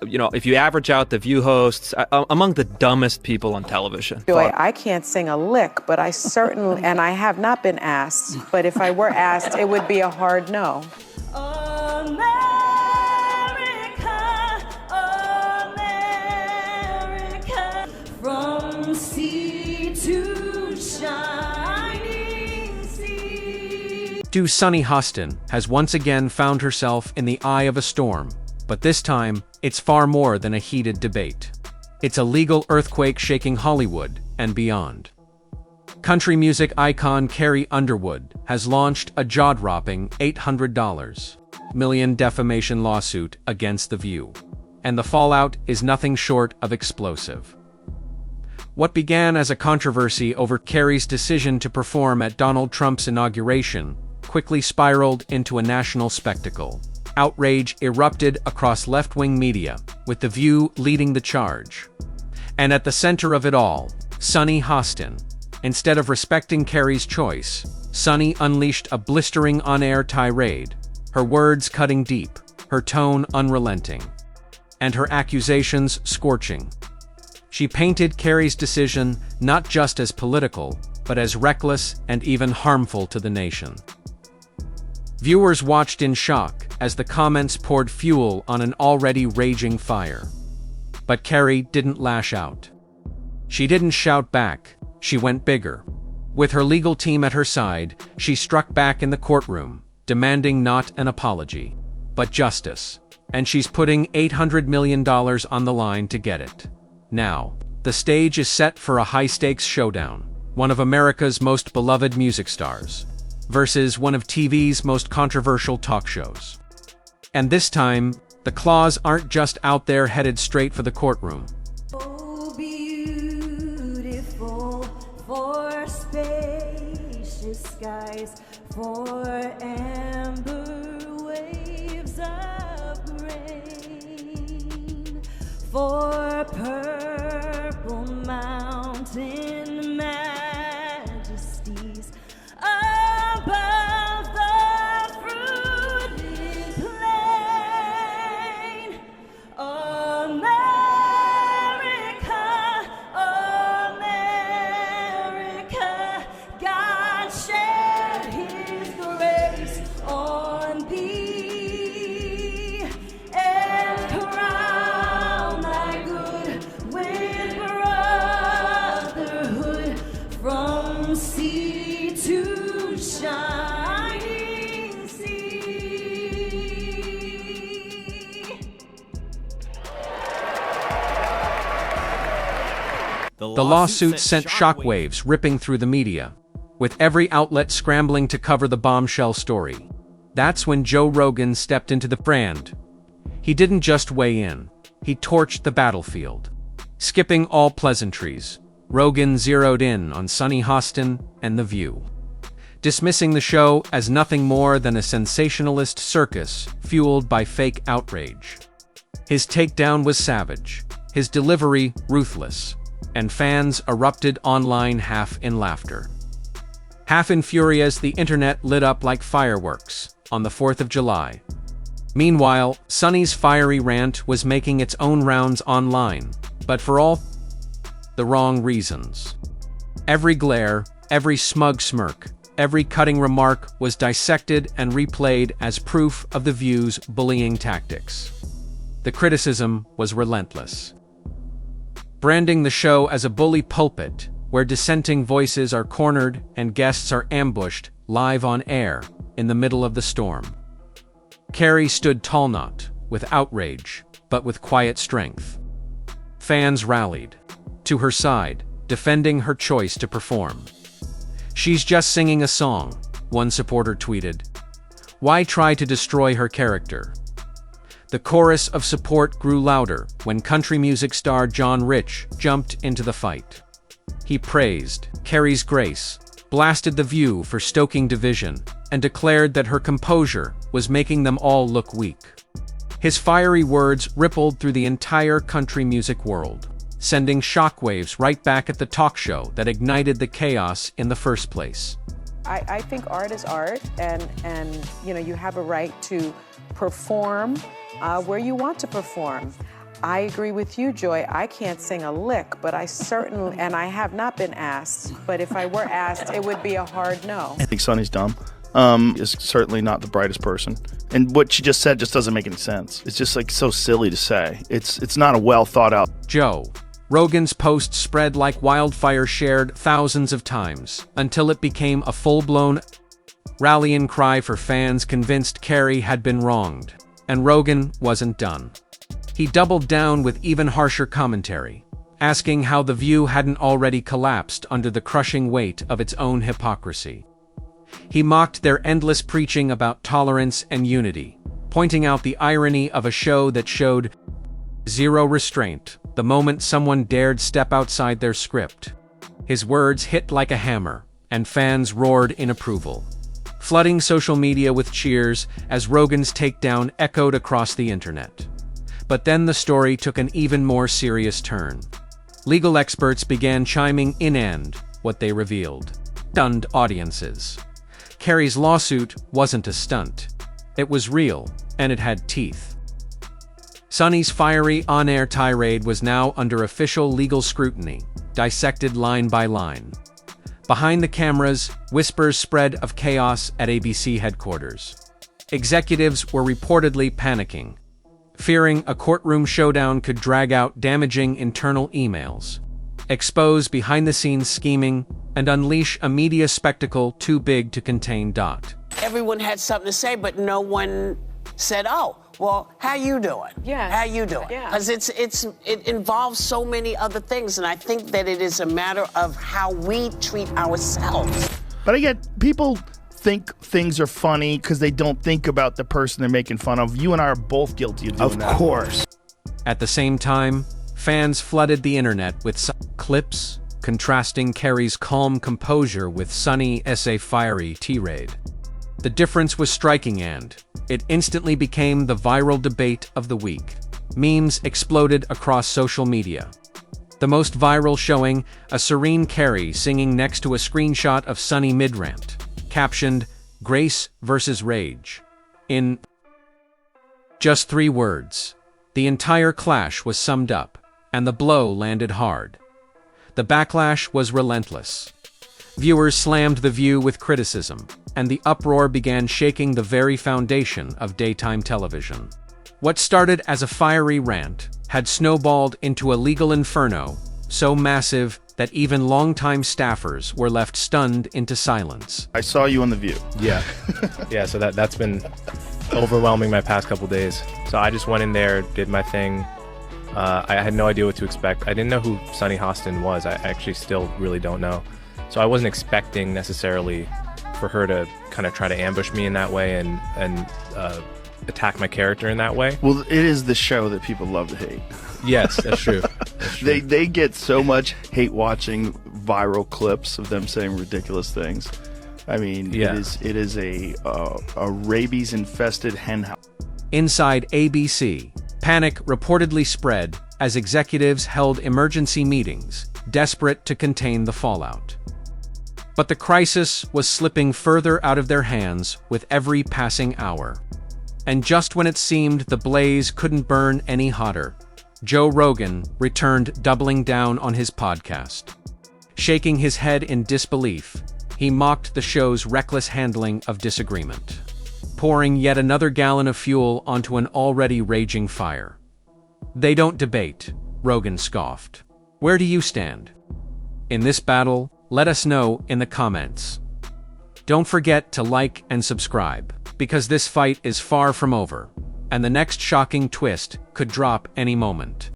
if you average out the View hosts, among the dumbest people on television. I can't sing a lick, but I certainly, and I have not been asked, but if I were asked, it would be a hard no. America, America, from sea to shining sea. Sunny Hostin has once again found herself in the eye of a storm, but this time, it's far more than a heated debate. It's a legal earthquake shaking Hollywood and beyond. Country music icon Carrie Underwood has launched a jaw-dropping $800 million defamation lawsuit against The View, and the fallout is nothing short of explosive. What began as a controversy over Carrie's decision to perform at Donald Trump's inauguration quickly spiraled into a national spectacle. Outrage erupted across left-wing media, with The View leading the charge. And at the center of it all, Sunny Hostin. Instead of respecting Carrie's choice, Sunny unleashed a blistering on-air tirade, her words cutting deep, her tone unrelenting, and her accusations scorching. She painted Carrie's decision not just as political, but as reckless and even harmful to the nation. Viewers watched in shock as the comments poured fuel on an already raging fire. But Carrie didn't lash out. She didn't shout back, she went bigger. With her legal team at her side, she struck back in the courtroom, demanding not an apology, but justice. And she's putting $800 million on the line to get it. Now, the stage is set for a high-stakes showdown, one of America's most beloved music stars, versus one of TV's most controversial talk shows. And this time, the claws aren't just out there headed straight for the courtroom. Oh, beautiful for spacious skies, for amber waves of grain, for purple mountain majesties above the fruited plain. America, America, God shed His grace on thee, and crown thy good with brotherhood from sea to shining sea. The lawsuit sent shockwaves ripping through the media, with every outlet scrambling to cover the bombshell story. That's when Joe Rogan stepped into the brand. He didn't just weigh in, he torched the battlefield. Skipping all pleasantries, Rogan zeroed in on Sunny Hostin and The View, dismissing the show as nothing more than a sensationalist circus fueled by fake outrage. His takedown was savage, his delivery ruthless, and fans erupted online half in laughter, half in fury as the internet lit up like fireworks on the 4th of July. Meanwhile, Sunny's fiery rant was making its own rounds online, but for all the wrong reasons. Every glare, every smug smirk, every cutting remark was dissected and replayed as proof of The View's bullying tactics. The criticism was relentless, branding the show as a bully pulpit, where dissenting voices are cornered and guests are ambushed live on air in the middle of the storm. Carrie stood tall not with outrage, but with quiet strength. Fans rallied to her side, defending her choice to perform. "She's just singing a song," one supporter tweeted. "Why try to destroy her character?" The chorus of support grew louder when country music star John Rich jumped into the fight. He praised Carrie's grace, blasted The View for stoking division, and declared that her composure was making them all look weak. His fiery words rippled through the entire country music world, sending shockwaves right back at the talk show that ignited the chaos in the first place. I think art is art, and you have a right to perform where you want to perform. I agree with you, Joy. I can't sing a lick, but I certainly, and I have not been asked, but if I were asked, it would be a hard no. I think Sunny's dumb. Is certainly not the brightest person. And what she just said just doesn't make any sense. It's just like so silly to say. It's not a well thought out. Joe. Rogan's post spread like wildfire, shared thousands of times, until it became a full-blown rallying cry for fans convinced Carrie had been wronged. And Rogan wasn't done. He doubled down with even harsher commentary, asking how The View hadn't already collapsed under the crushing weight of its own hypocrisy. He mocked their endless preaching about tolerance and unity, pointing out the irony of a show that showed zero restraint the moment someone dared step outside their script. His words hit like a hammer, and fans roared in approval, flooding social media with cheers as Rogan's takedown echoed across the internet. But then the story took an even more serious turn. Legal experts began chiming in, and what they revealed stunned audiences. Carrie's lawsuit wasn't a stunt. It was real, and it had teeth. Sunny's fiery on-air tirade was now under official legal scrutiny, dissected line by line. Behind the cameras, whispers spread of chaos at ABC headquarters. Executives were reportedly panicking, fearing a courtroom showdown could drag out damaging internal emails, expose behind-the-scenes scheming, and unleash a media spectacle too big to contain. Everyone had something to say, but no one said, "Oh, well, how you doing? Yeah. How you doing?" Yeah. Because it involves so many other things, and I think that it is a matter of how we treat ourselves. But I get people think things are funny because they don't think about the person they're making fun of. You and I are both guilty of doing that. Of course. At the same time, fans flooded the internet with clips contrasting Carrie's calm composure with Sunny's fiery tirade. The difference was striking, and it instantly became the viral debate of the week. Memes exploded across social media. The most viral showing a serene Carrie singing next to a screenshot of Sunny mid-rant, captioned, "Grace versus Rage." In just 3 words, the entire clash was summed up, and the blow landed hard. The backlash was relentless. Viewers slammed The View with criticism, and the uproar began shaking the very foundation of daytime television. What started as a fiery rant had snowballed into a legal inferno so massive that even longtime staffers were left stunned into silence. I saw you on The View. Yeah. Yeah, so that's been overwhelming my past couple days. So I just went in there, did my thing. I had no idea what to expect. I didn't know who Sunny Hostin was. I actually still really don't know. So I wasn't expecting necessarily for her to kind of try to ambush me in that way and attack my character in that way. Well, it is the show that people love to hate. Yes, that's true. That's true. They get so much hate watching viral clips of them saying ridiculous things. I mean, Yeah. it is a rabies-infested henhouse. Inside ABC, panic reportedly spread as executives held emergency meetings, desperate to contain the fallout. But the crisis was slipping further out of their hands with every passing hour. And just when it seemed the blaze couldn't burn any hotter, Joe Rogan returned, doubling down on his podcast. Shaking his head in disbelief, he mocked the show's reckless handling of disagreement, pouring yet another gallon of fuel onto an already raging fire. "They don't debate," Rogan scoffed. "Where do you stand in this battle? Let us know in the comments. Don't forget to like and subscribe, because this fight is far from over, and the next shocking twist could drop any moment."